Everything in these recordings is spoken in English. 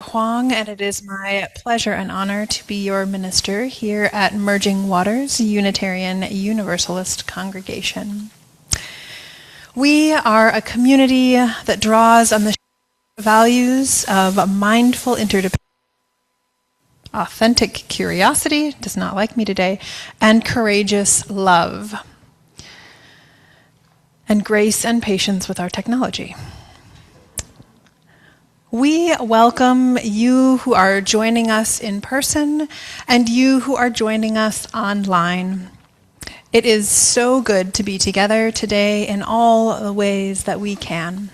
Huang, and it is my pleasure and honor to be your minister here at Merging Waters Unitarian Universalist Congregation. We are a community that draws on the values of mindful interdependence, authentic curiosity, does not like me today, and courageous love, and grace and patience with our technology. We welcome you who are joining us in person and you who are joining us online. It is so good to be together today in all the ways that we can.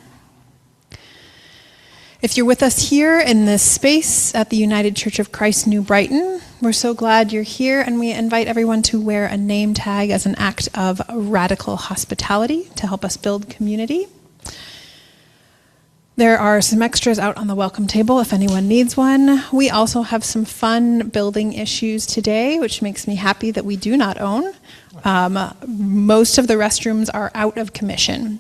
If you're with us here in this space at the United Church of Christ, New Brighton, we're so glad you're here, and we invite everyone to wear a name tag as an act of radical hospitality to help us build community. There are some extras out on the welcome table if anyone needs one. We also have some fun building issues today, which makes me happy that we do not own. Most of the restrooms are out of commission.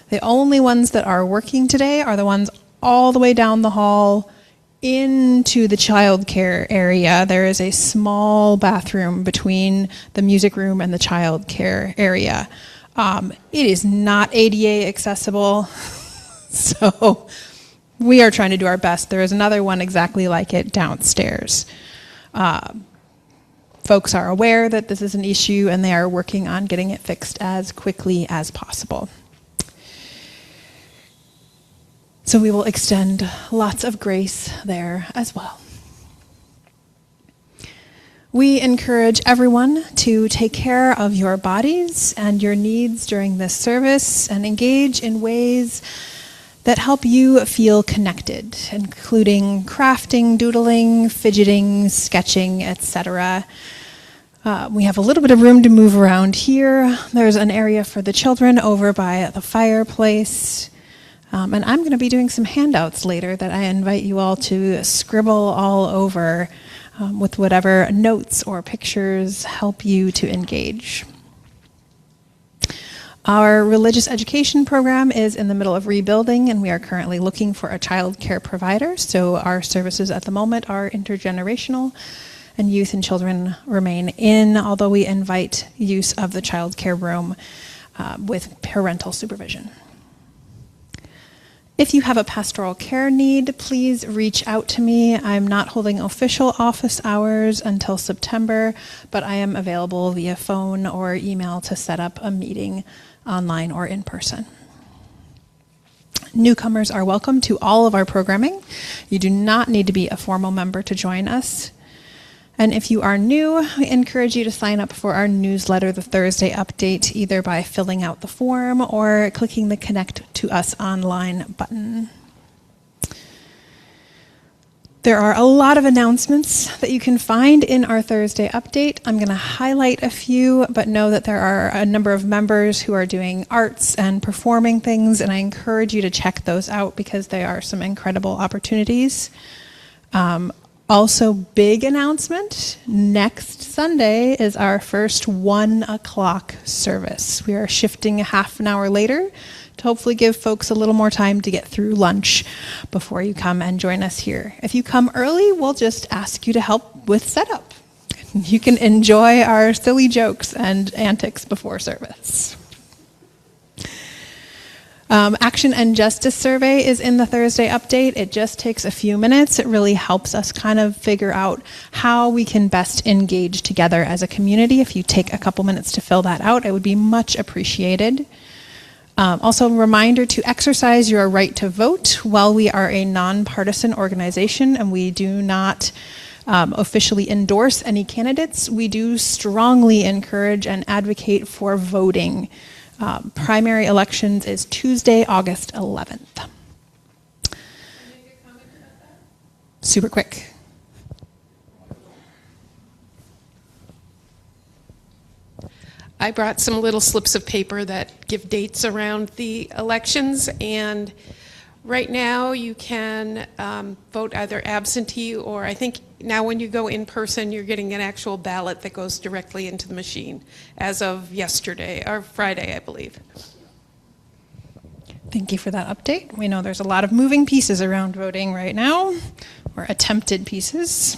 The only ones that are working today are the ones all the way down the hall into the childcare area. There is a small bathroom between the music room and the childcare area. It is not ADA accessible. So we are trying to do our best. There is another one exactly like it downstairs. Folks are aware that this is an issue, and they are working on getting it fixed as quickly as possible. So we will extend lots of grace there as well. We encourage everyone to take care of your bodies and your needs during this service and engage in ways that help you feel connected, including crafting, doodling, fidgeting, sketching, etc. We have a little bit of room to move around here. There's an area for the children over by the fireplace. And I'm going to be doing some handouts later that I invite you all to scribble all over with whatever notes or pictures help you to engage. Our religious education program is in the middle of rebuilding, and we are currently looking for a child care provider. So our services at the moment are intergenerational, and youth and children remain in, although we invite use of the child care room with parental supervision. If you have a pastoral care need, please reach out to me. I'm not holding official office hours until September, but I am available via phone or email to set up a meeting online or in person. Newcomers are welcome to all of our programming. You do not need to be a formal member to join us. And if you are new, we encourage you to sign up for our newsletter, the Thursday Update, either by filling out the form or clicking the Connect to Us Online button. There are a lot of announcements that you can find in our Thursday Update. I'm going to highlight a few, but know that there are a number of members who are doing arts and performing things, and I encourage you to check those out because they are some incredible opportunities. Also, big announcement, next Sunday is our first 1 o'clock service. We are shifting a half an hour later to hopefully give folks a little more time to get through lunch before you come and join us here. If you come early, we'll just ask you to help with setup. You can enjoy our silly jokes and antics before service. Action and Justice Survey is in the Thursday Update. It just takes a few minutes. It really helps us kind of figure out how we can best engage together as a community. If you take a couple minutes to fill that out, it would be much appreciated. Also, a reminder to exercise your right to vote. While we are a nonpartisan organization and we do not officially endorse any candidates, we do strongly encourage and advocate for voting. Primary elections is Tuesday, August 11th. Can you make a comment about that? Super quick. I brought some little slips of paper that give dates around the elections, and right now you can vote either absentee or I think now when you go in person you're getting an actual ballot that goes directly into the machine as of yesterday or Friday, I believe. Thank you for that update. We know there's a lot of moving pieces around voting right now, or attempted pieces.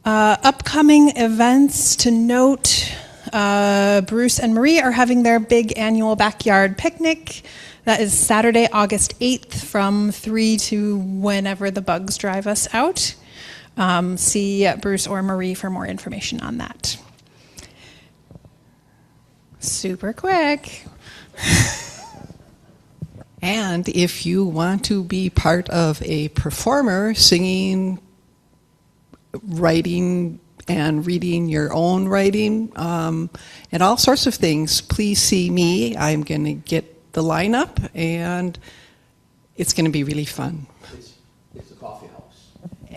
Upcoming events to note, Bruce and Marie are having their big annual backyard picnic. That is Saturday, August 8th from 3 to whenever the bugs drive us out. See Bruce or Marie for more information on that. Super quick. And if you want to be part of a performer singing, writing, and reading your own writing, and all sorts of things, please see me. I'm going to get the lineup, and it's going to be really fun. It's a coffee house.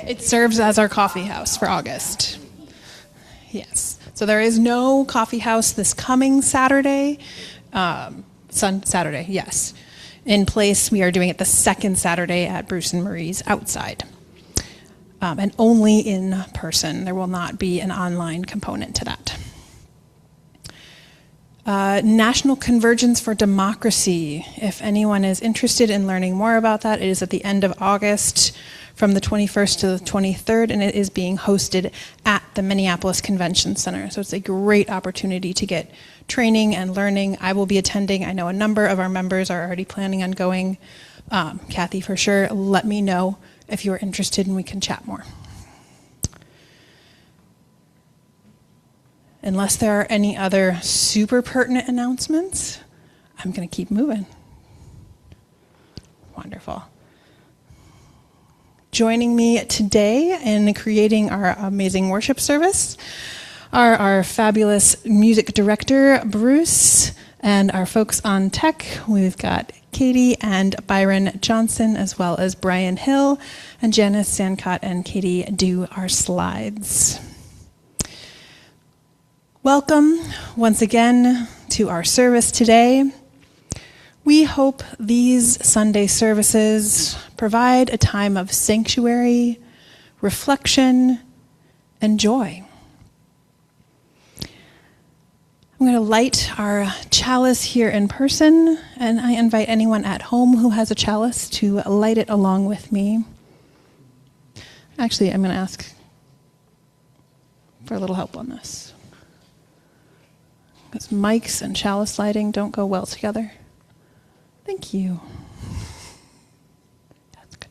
It serves as our coffee house for August. Yes. So there is no coffee house this coming Saturday. Saturday, yes. In place, we are doing it the second Saturday at Bruce and Marie's outside. And only in person. There will not be an online component to that. National Convergence for Democracy. If anyone is interested in learning more about that, it is at the end of August from the 21st to the 23rd, and it is being hosted at the Minneapolis Convention Center. So it's a great opportunity to get training and learning. I will be attending. I know a number of our members are already planning on going. Kathy, for sure, let me know if you're interested and we can chat more. Unless there are any other super pertinent announcements, I'm going to keep moving. Wonderful. Joining me today in creating our amazing worship service are our fabulous music director, Bruce, and our folks on tech. We've got Katie and Byron Johnson, as well as Brian Hill, and Janice Sancott and Katie do our slides. Welcome once again to our service today. We hope these Sunday services provide a time of sanctuary, reflection, and joy. I'm going to light our chalice here in person, and I invite anyone at home who has a chalice to light it along with me. Actually, I'm going to ask for a little help on this, because mics and chalice lighting don't go well together. Thank you. That's good.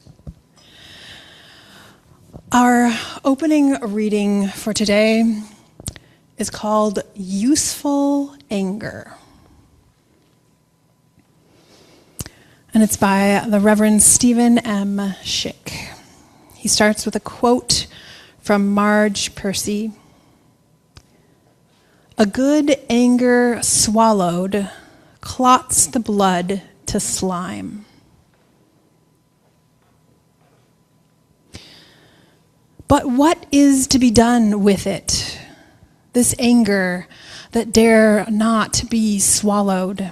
Our opening reading for today is called Useful Anger. And it's by the Reverend Stephen M. Schick. He starts with a quote from Marge Percy. "A good anger swallowed clots the blood to slime." But what is to be done with it? This anger that dare not be swallowed.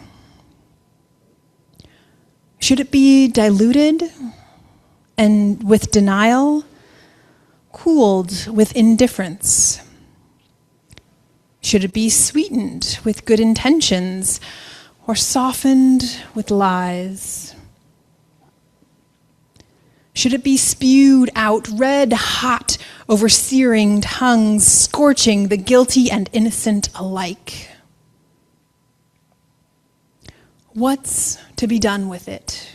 Should it be diluted and with denial, cooled with indifference? Should it be sweetened with good intentions or softened with lies? Should it be spewed out red hot over searing tongues, scorching the guilty and innocent alike? What's to be done with it?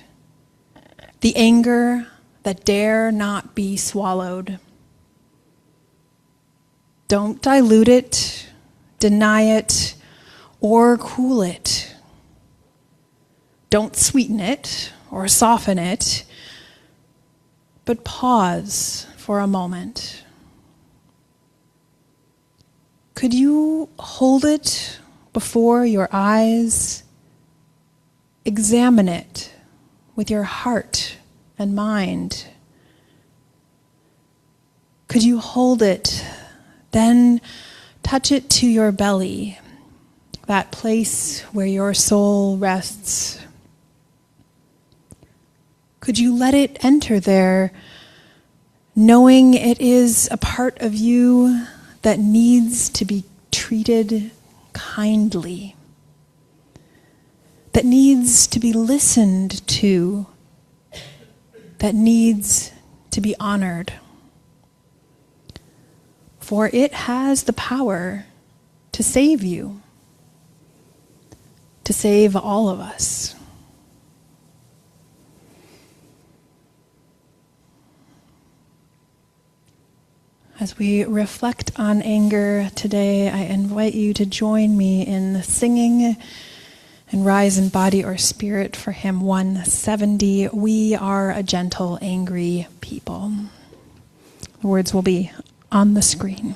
The anger that dare not be swallowed. Don't dilute it, deny it, or cool it. Don't sweeten it or soften it, but pause for a moment. Could you hold it before your eyes? Examine it with your heart and mind. Could you hold it, then touch it to your belly, that place where your soul rests? Could you let it enter there, knowing it is a part of you that needs to be treated kindly, that needs to be listened to, that needs to be honored. For it has the power to save you, to save all of us. As we reflect on anger today, I invite you to join me in singing and rise in body or spirit for hymn 170, We Are a Gentle, Angry People. The words will be on the screen.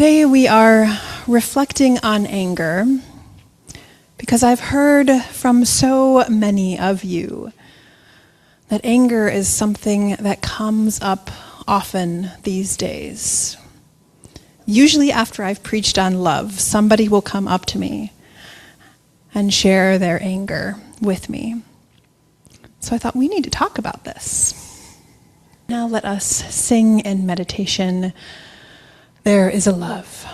Today we are reflecting on anger because I've heard from so many of you that anger is something that comes up often these days. Usually after I've preached on love, somebody will come up to me and share their anger with me. So I thought we need to talk about this. Now let us sing in meditation, There is a Love.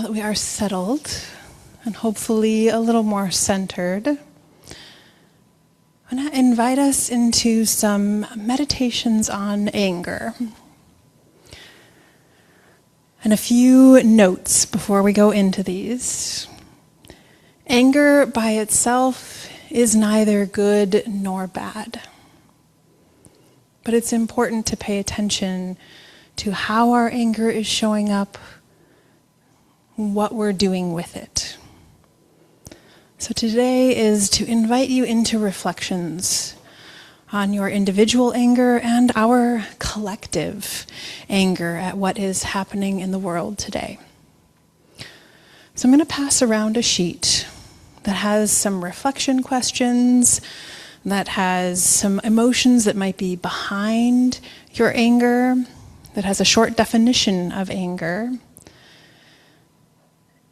Now that we are settled and hopefully a little more centered, I'm going to invite us into some meditations on anger. And a few notes before we go into these. Anger by itself is neither good nor bad. But it's important to pay attention to how our anger is showing up, what we're doing with it. So today is to invite you into reflections on your individual anger and our collective anger at what is happening in the world today. So I'm going to pass around a sheet that has some reflection questions, that has some emotions that might be behind your anger, that has a short definition of anger,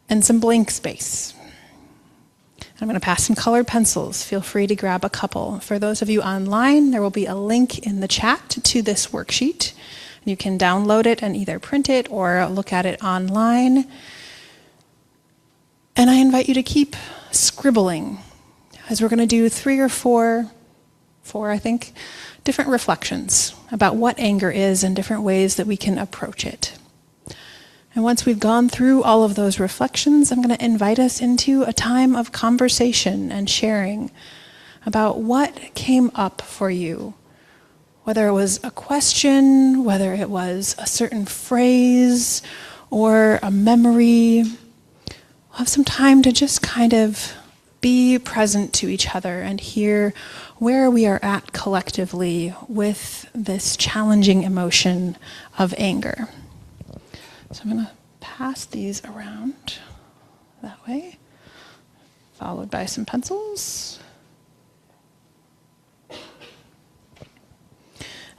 and some blank space. I'm going to pass some colored pencils. Feel free to grab a couple. For those of you online, there will be a link in the chat to this worksheet. You can download it and either print it or look at it online. And I invite you to keep scribbling, as we're going to do 3 or 4, I think, different reflections about what anger is and different ways that we can approach it. And once we've gone through all of those reflections, I'm going to invite us into a time of conversation and sharing about what came up for you, whether it was a question, whether it was a certain phrase or a memory. We'll have some time to just kind of be present to each other and hear where we are at collectively with this challenging emotion of anger. So I'm going to pass these around that way, followed by some pencils.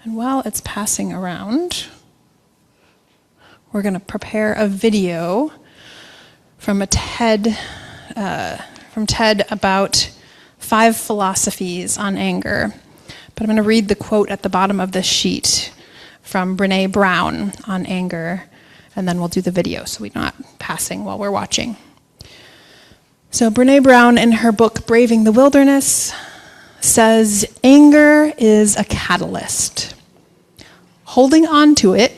And while it's passing around, we're going to prepare a video from TED about 5 philosophies on anger. But I'm going to read the quote at the bottom of this sheet from Brené Brown on anger, and then we'll do the video so we're not passing while we're watching. So Brené Brown, in her book Braving the Wilderness, says, anger is a catalyst. Holding on to it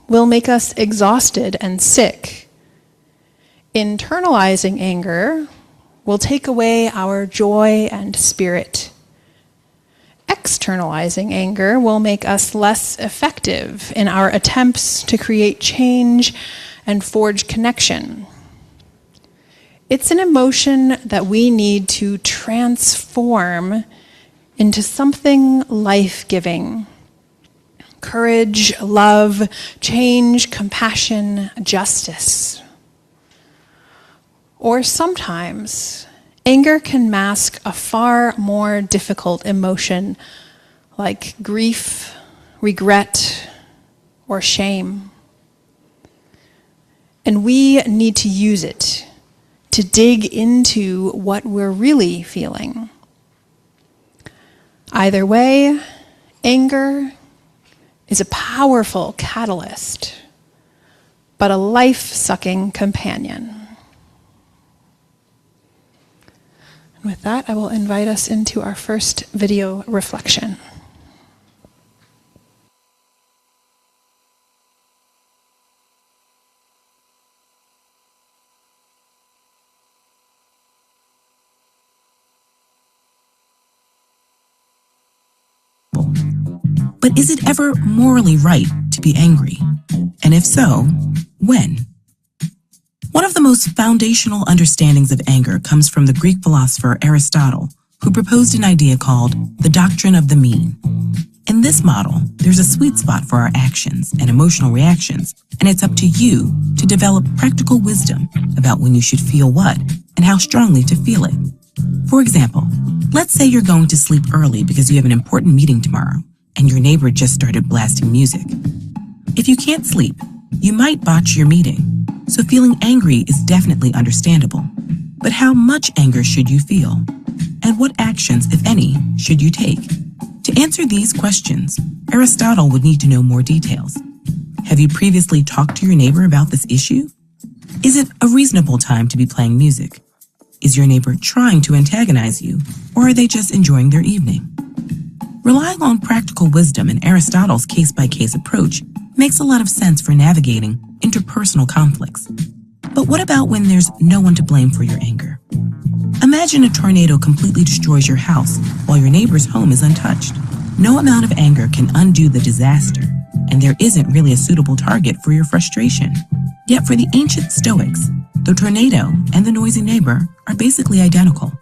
will make us exhausted and sick. Internalizing anger will take away our joy and spirit. Externalizing anger will make us less effective in our attempts to create change and forge connection. It's an emotion that we need to transform into something life-giving. Courage, love, change, compassion, justice. Or sometimes, anger can mask a far more difficult emotion like grief, regret, or shame. And we need to use it to dig into what we're really feeling. Either way, anger is a powerful catalyst, but a life-sucking companion. And with that, I will invite us into our first video reflection. But is it ever morally right to be angry? And if so, when? One of the most foundational understandings of anger comes from the Greek philosopher Aristotle, who proposed an idea called the doctrine of the mean. In this model, there's a sweet spot for our actions and emotional reactions, and it's up to you to develop practical wisdom about when you should feel what and how strongly to feel it. For example, let's say you're going to sleep early because you have an important meeting tomorrow, and your neighbor just started blasting music. If you can't sleep, you might botch your meeting, so feeling angry is definitely understandable. But how much anger should you feel? And what actions, if any, should you take? To answer these questions, Aristotle would need to know more details. Have you previously talked to your neighbor about this issue? Is it a reasonable time to be playing music? Is your neighbor trying to antagonize you, or are they just enjoying their evening? Relying on practical wisdom and Aristotle's case-by-case approach makes a lot of sense for navigating interpersonal conflicts. But what about when there's no one to blame for your anger? Imagine a tornado completely destroys your house while your neighbor's home is untouched. No amount of anger can undo the disaster, and there isn't really a suitable target for your frustration. Yet for the ancient Stoics, the tornado and the noisy neighbor are basically identical.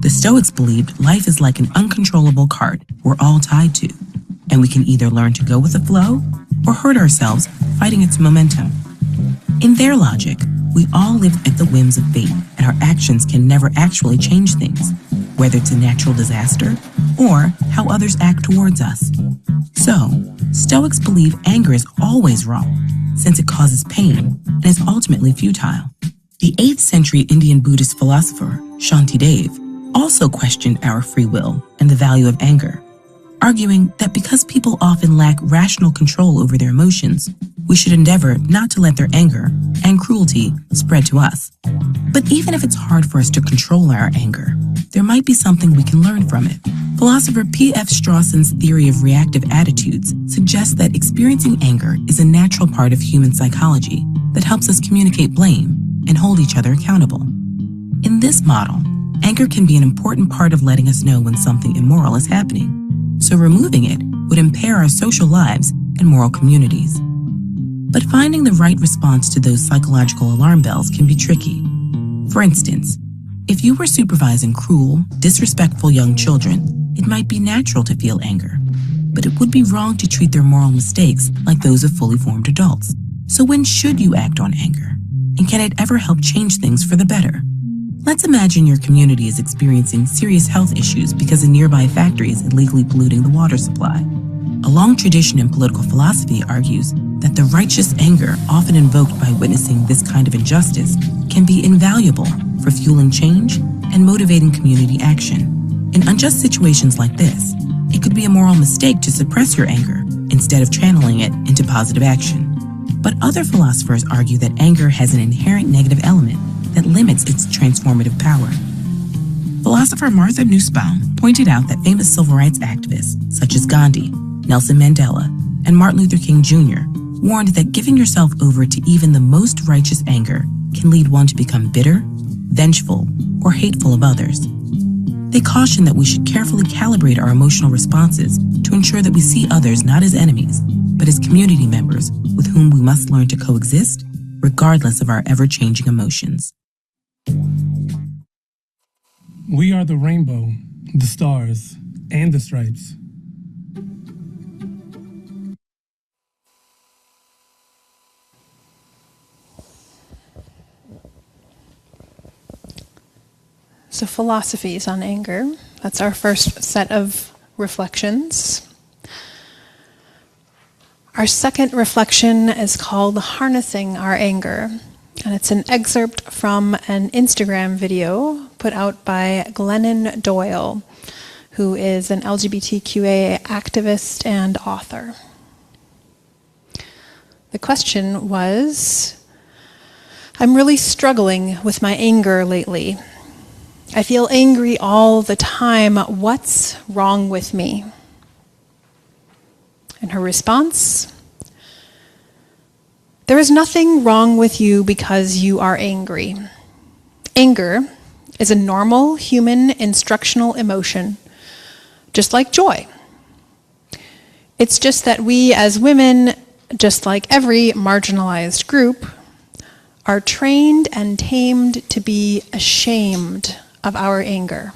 The Stoics believed life is like an uncontrollable cart we're all tied to, and we can either learn to go with the flow or hurt ourselves fighting its momentum. In their logic, we all live at the whims of fate, and our actions can never actually change things, whether it's a natural disaster or how others act towards us. So, Stoics believe anger is always wrong, since it causes pain and is ultimately futile. The 8th century Indian Buddhist philosopher, Shantideva, also questioned our free will and the value of anger, arguing that because people often lack rational control over their emotions, we should endeavor not to let their anger and cruelty spread to us. But even if it's hard for us to control our anger, there might be something we can learn from it. Philosopher P.F. Strawson's theory of reactive attitudes suggests that experiencing anger is a natural part of human psychology that helps us communicate blame and hold each other accountable. In this model, anger can be an important part of letting us know when something immoral is happening, so removing it would impair our social lives and moral communities. But finding the right response to those psychological alarm bells can be tricky. For instance, if you were supervising cruel, disrespectful young children, it might be natural to feel anger, but it would be wrong to treat their moral mistakes like those of fully formed adults. So when should you act on anger? And can it ever help change things for the better? Let's imagine your community is experiencing serious health issues because a nearby factory is illegally polluting the water supply. A long tradition in political philosophy argues that the righteous anger often invoked by witnessing this kind of injustice can be invaluable for fueling change and motivating community action. In unjust situations like this, it could be a moral mistake to suppress your anger instead of channeling it into positive action. But other philosophers argue that anger has an inherent negative element that limits its transformative power. Philosopher Martha Nussbaum pointed out that famous civil rights activists such as Gandhi, Nelson Mandela, and Martin Luther King Jr. warned that giving yourself over to even the most righteous anger can lead one to become bitter, vengeful, or hateful of others. They cautioned that we should carefully calibrate our emotional responses to ensure that we see others not as enemies, but as community members with whom we must learn to coexist, regardless of our ever-changing emotions. We are the rainbow, the stars, and the stripes. So philosophies on anger. That's our first set of reflections. Our second reflection is called Harnessing Our Anger, and it's an excerpt from an Instagram video put out by Glennon Doyle, who is an LGBTQA activist and author. The question was, I'm really struggling with my anger lately. I feel angry all the time. What's wrong with me? And her response, there is nothing wrong with you because you are angry. Anger is a normal human instructional emotion, just like joy. It's just that we as women, just like every marginalized group, are trained and tamed to be ashamed of our anger.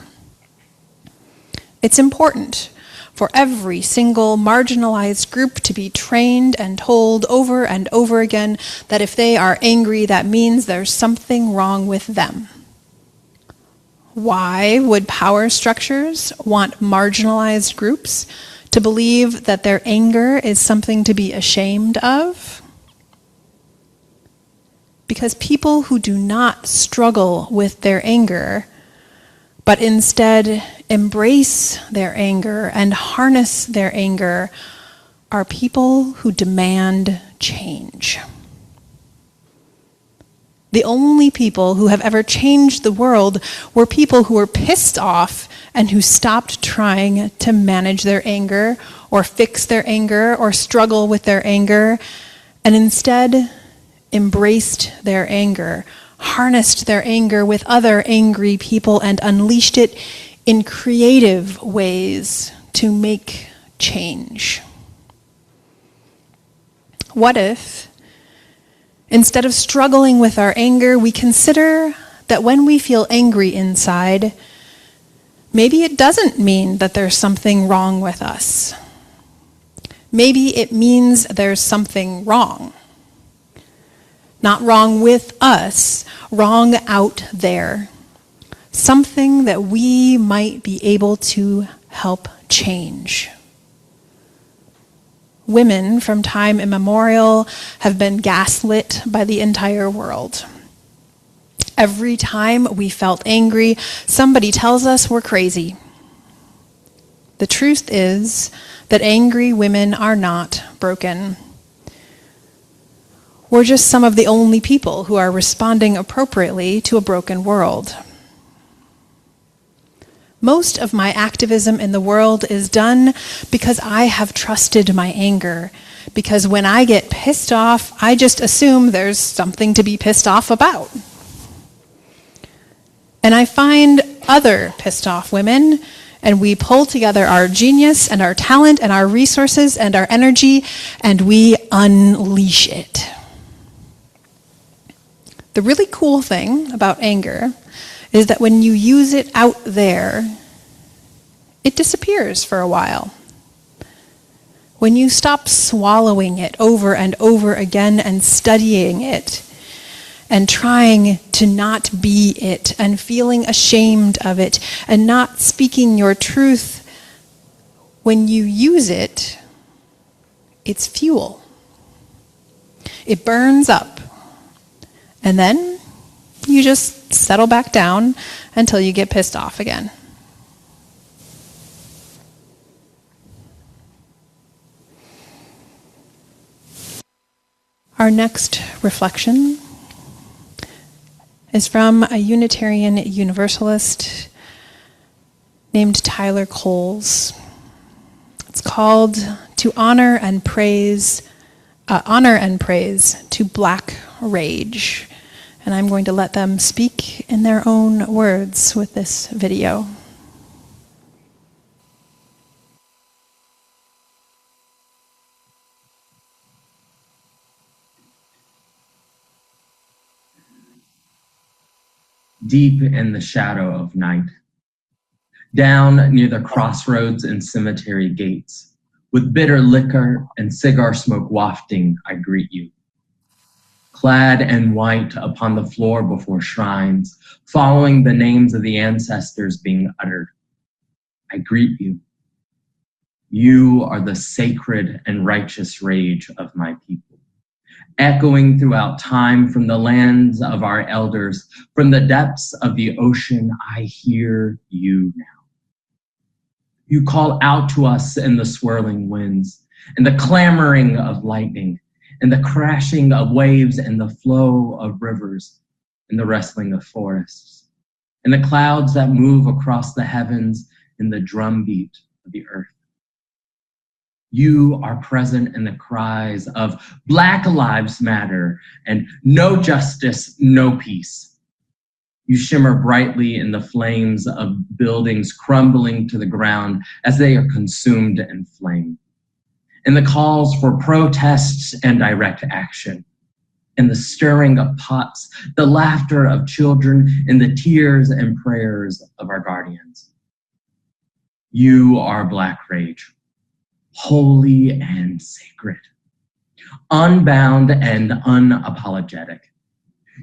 It's important for every single marginalized group to be trained and told over and over again that if they are angry, that means there's something wrong with them. Why would power structures want marginalized groups to believe that their anger is something to be ashamed of? Because people who do not struggle with their anger, but instead embrace their anger and harness their anger, are people who demand change. The only people who have ever changed the world were people who were pissed off and who stopped trying to manage their anger or fix their anger or struggle with their anger, and instead embraced their anger, harnessed their anger with other angry people, and unleashed it in creative ways to make change. What if, instead of struggling with our anger, we consider that when we feel angry inside, maybe it doesn't mean that there's something wrong with us. Maybe it means there's something wrong. Not wrong with us, wrong out there. Something that we might be able to help change. Women from time immemorial have been gaslit by the entire world. Every time we felt angry, somebody tells us we're crazy. The truth is that angry women are not broken. We're just some of the only people who are responding appropriately to a broken world. Most of my activism in the world is done because I have trusted my anger. Because when I get pissed off, I just assume there's something to be pissed off about. And I find other pissed off women, and we pull together our genius and our talent and our resources and our energy, and we unleash it. The really cool thing about anger is that when you use it out there, it disappears for a while. When you stop swallowing it over and over again and studying it and trying to not be it and feeling ashamed of it and not speaking your truth, when you use it, it's fuel. It burns up. And then you just settle back down until you get pissed off again. Our next reflection is from a Unitarian Universalist named Tyler Coles. It's called Honor and Praise to Black Rage. And I'm going to let them speak in their own words with this video. Deep in the shadow of night, down near the crossroads and cemetery gates, with bitter liquor and cigar smoke wafting, I greet you. Clad in white upon the floor before shrines, following the names of the ancestors being uttered, I greet you. You are the sacred and righteous rage of my people, echoing throughout time from the lands of our elders, from the depths of the ocean, I hear you now. You call out to us in the swirling winds, and the clamoring of lightning, and the crashing of waves, and the flow of rivers, and the rustling of forests, and the clouds that move across the heavens, and the drumbeat of the earth. You are present in the cries of Black Lives Matter and no justice, no peace. You shimmer brightly in the flames of buildings crumbling to the ground as they are consumed in flame. In the calls for protests and direct action, in the stirring of pots, the laughter of children, and the tears and prayers of our guardians. You are Black Rage, holy and sacred, unbound and unapologetic.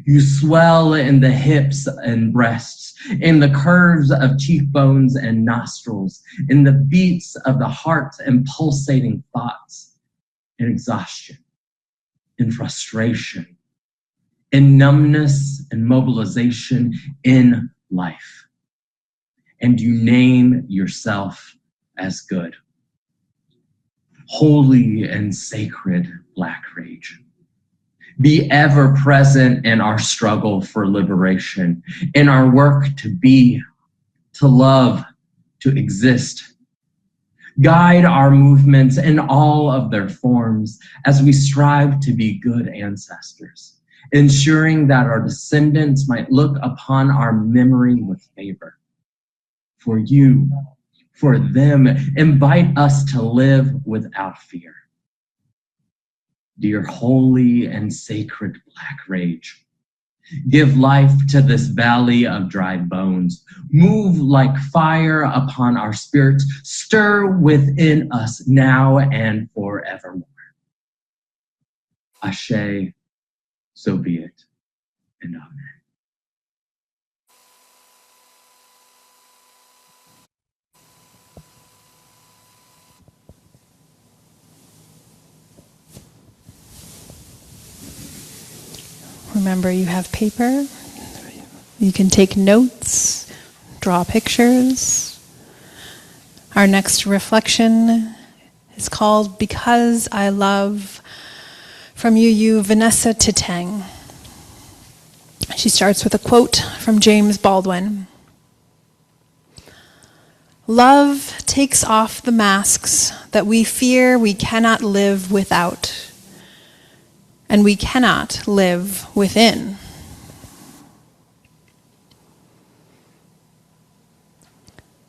You swell in the hips and breasts, in the curves of cheekbones and nostrils, in the beats of the heart and pulsating thoughts, in exhaustion, in frustration, in numbness and mobilization, in life. And you name yourself as good. Holy and sacred Black Rage. Be ever present in our struggle for liberation, in our work to be, to love, to exist. Guide our movements in all of their forms as we strive to be good ancestors, ensuring that our descendants might look upon our memory with favor. For you, for them, invite us to live without fear. Dear holy and sacred Black Rage, give life to this valley of dry bones. Move like fire upon our spirits. Stir within us now and forevermore. Ashe, so be it, and amen. Remember, you have paper. You can take notes, draw pictures. Our next reflection is called Because I Love, from Yu Vanessa Titeng. She starts with a quote from James Baldwin. Love takes off the masks that we fear we cannot live without, and we cannot live within.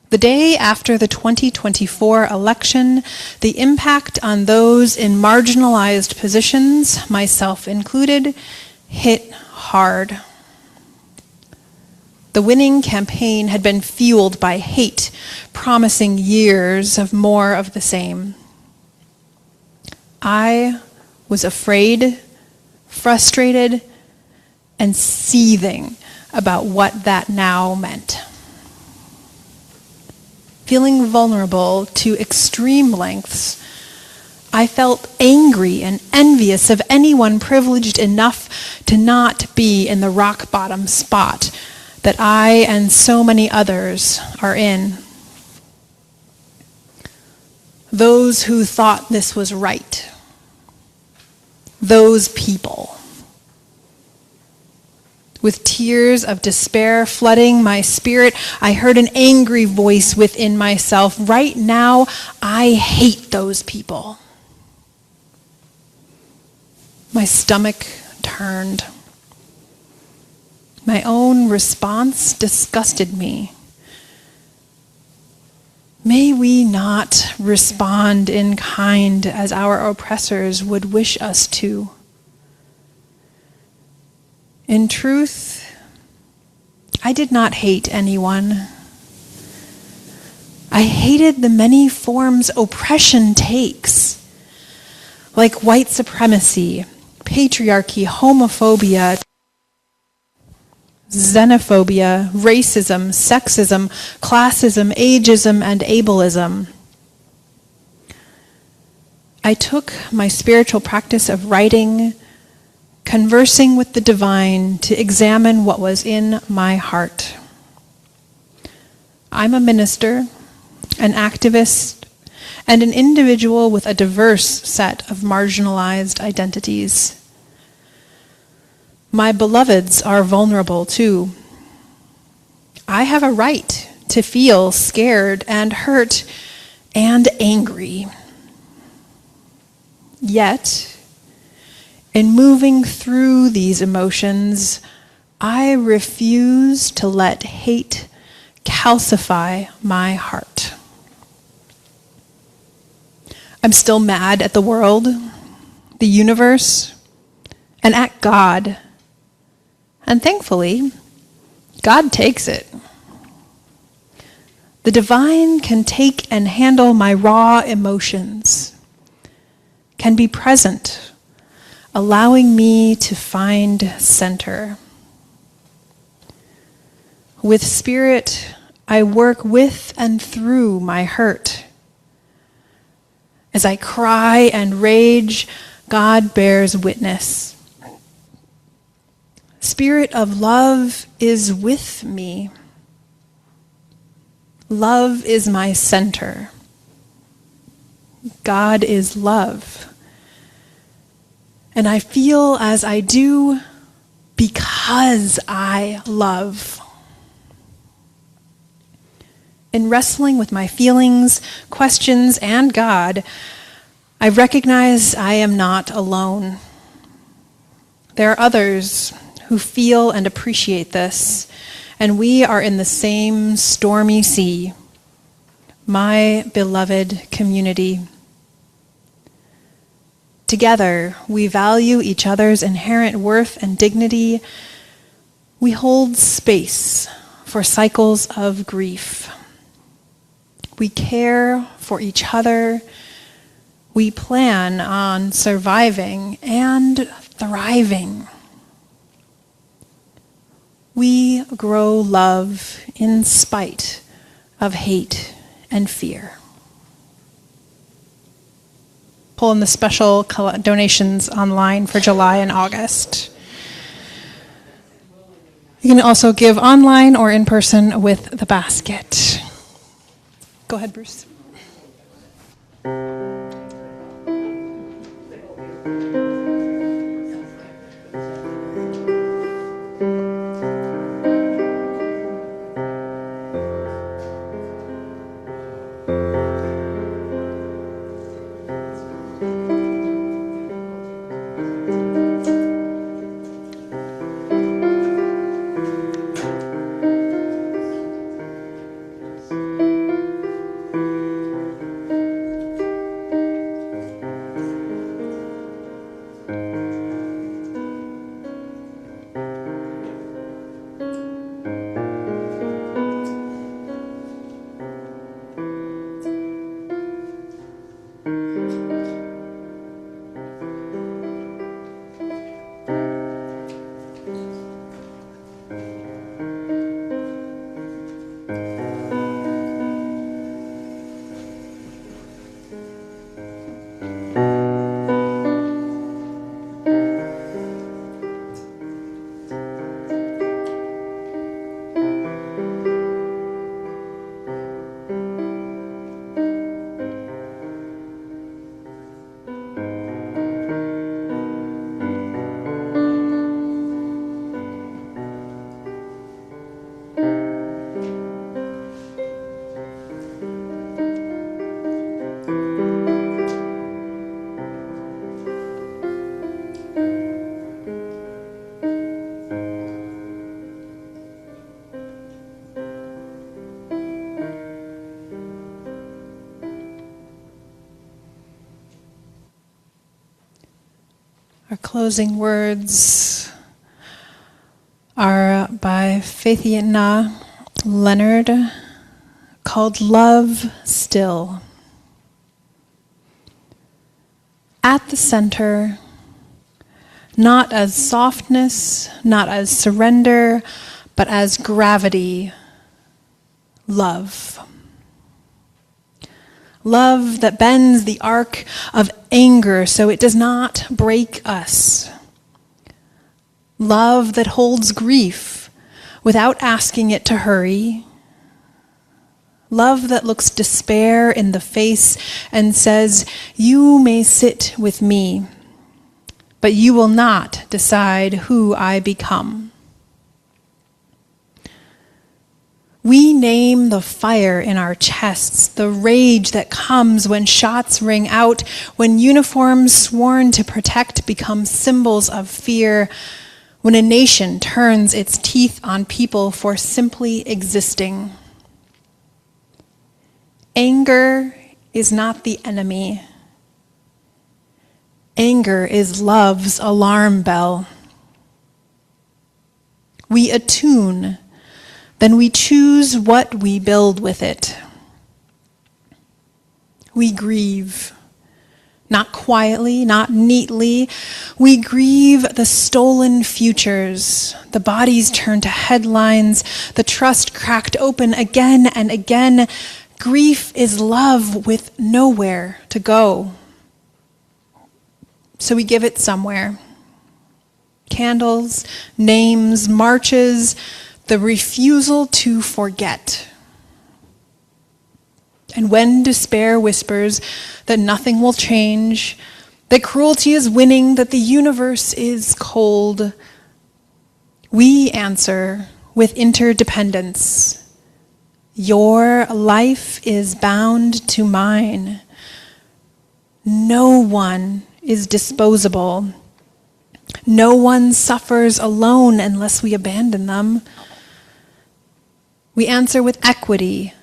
The day after the 2024 election, the impact on those in marginalized positions, myself included, hit hard. The winning campaign had been fueled by hate, promising years of more of the same. I was afraid, frustrated, and seething about what that now meant. Feeling vulnerable to extreme lengths, I felt angry and envious of anyone privileged enough to not be in the rock bottom spot that I and so many others are in. Those who thought this was right. Those people. With tears of despair flooding my spirit, I heard an angry voice within myself. Right now, I hate those people. My stomach turned. My own response disgusted me. May we not respond in kind as our oppressors would wish us to. In truth, I did not hate anyone. I hated the many forms oppression takes, like white supremacy, patriarchy, homophobia, xenophobia, racism, sexism, classism, ageism, and ableism. I took my spiritual practice of writing, conversing with the divine, to examine what was in my heart. I'm a minister, an activist, and an individual with a diverse set of marginalized identities. My beloveds are vulnerable too. I have a right to feel scared and hurt and angry. Yet, in moving through these emotions, I refuse to let hate calcify my heart. I'm still mad at the world, the universe, and at God. And thankfully, God takes it. The divine can take and handle my raw emotions, can be present, allowing me to find center. With spirit, I work with and through my hurt. As I cry and rage, God bears witness. Spirit of love is with me. Love is my center. God is love. And I feel as I do because I love. In wrestling with my feelings, questions, and God, I recognize I am not alone. There are others who feel and appreciate this, and we are in the same stormy sea, my beloved community. Together, we value each other's inherent worth and dignity. We hold space for cycles of grief. We care for each other. We plan on surviving and thriving. We grow love in spite of hate and fear. Pull in the special donations online for July and August. You can also give online or in person with the basket. Go ahead, Bruce. Our closing words are by Faithiana Leonard, called Love Still. At the center, not as softness, not as surrender, but as gravity, love. Love that bends the arc of anger so it does not break us. Love that holds grief without asking it to hurry. Love that looks despair in the face and says, "You may sit with me, but you will not decide who I become." We name the fire in our chests, the rage that comes when shots ring out, when uniforms sworn to protect become symbols of fear, when a nation turns its teeth on people for simply existing. Anger is not the enemy. Anger is love's alarm bell. We attune, then we choose what we build with it. We grieve, not quietly, not neatly. We grieve the stolen futures, the bodies turned to headlines, the trust cracked open again and again. Grief is love with nowhere to go. So we give it somewhere. Candles, names, marches, the refusal to forget. And when despair whispers that nothing will change, that cruelty is winning, that the universe is cold. We answer with interdependence. Your life is bound to mine. No one is disposable. No one suffers alone unless we abandon them. We answer with equity.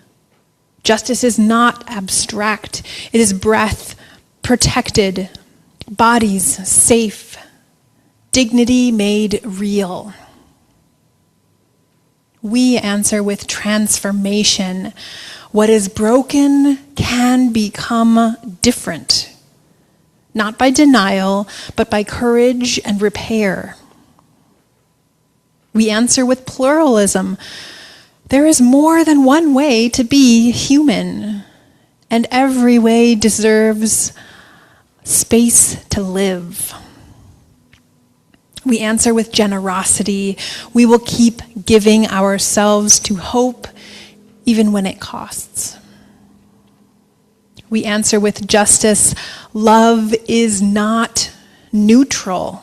Justice is not abstract. It is breath protected, bodies safe, dignity made real. We answer with transformation. What is broken can become different. Not by denial, but by courage and repair. We answer with pluralism. There is more than one way to be human, and every way deserves space to live. We answer with generosity. We will keep giving ourselves to hope, even when it costs. We answer with justice. Love is not neutral.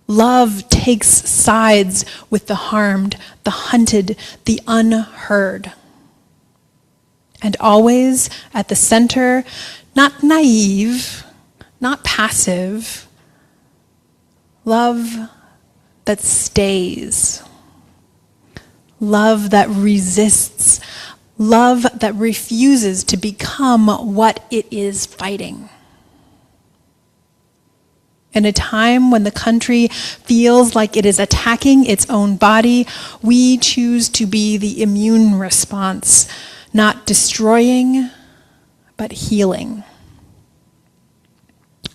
Love takes sides with the harmed, the hunted, the unheard. And always at the center, not naive, not passive, love that stays. Love that resists. Love that refuses to become what it is fighting. In a time when the country feels like it is attacking its own body, we choose to be the immune response, not destroying, but healing.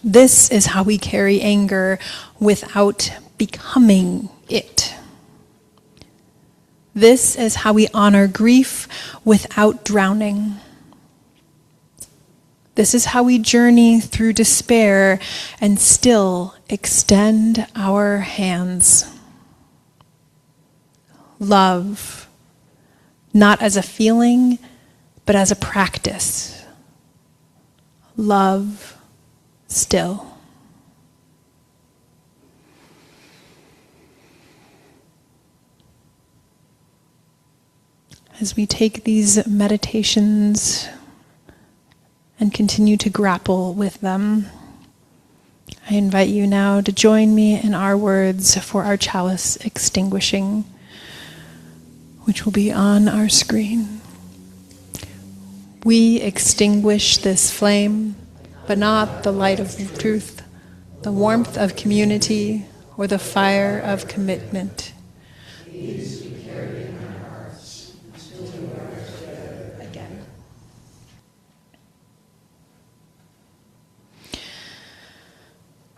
This is how we carry anger without becoming it. This is how we honor grief without drowning. This is how we journey through despair and still extend our hands. Love, not as a feeling, but as a practice. Love still. As we take these meditations and continue to grapple with them, I invite you now to join me in our words for our chalice extinguishing, which will be on our screen. We extinguish this flame, but not the light of truth, the warmth of community, or the fire of commitment.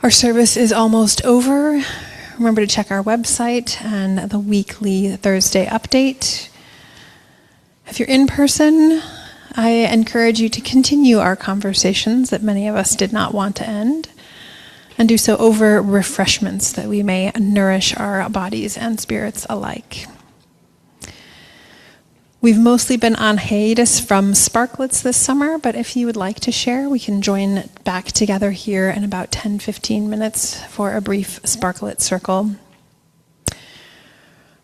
Our service is almost over. Remember to check our website and the weekly Thursday update. If you're in person, I encourage you to continue our conversations that many of us did not want to end, and do so over refreshments that we may nourish our bodies and spirits alike. We've mostly been on hiatus from Sparklets this summer, but if you would like to share, we can join back together here in about 10-15 minutes for a brief Sparklet circle.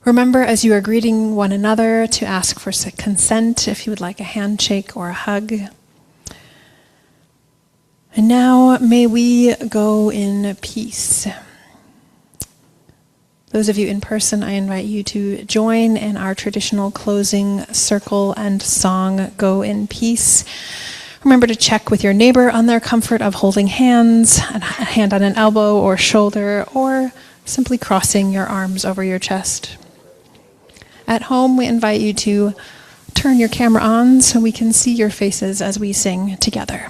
Remember, as you are greeting one another, to ask for consent if you would like a handshake or a hug. And now, may we go in peace. Those of you in person, I invite you to join in our traditional closing circle and song, Go in Peace. Remember to check with your neighbor on their comfort of holding hands, a hand on an elbow or shoulder, or simply crossing your arms over your chest. At home, we invite you to turn your camera on so we can see your faces as we sing together.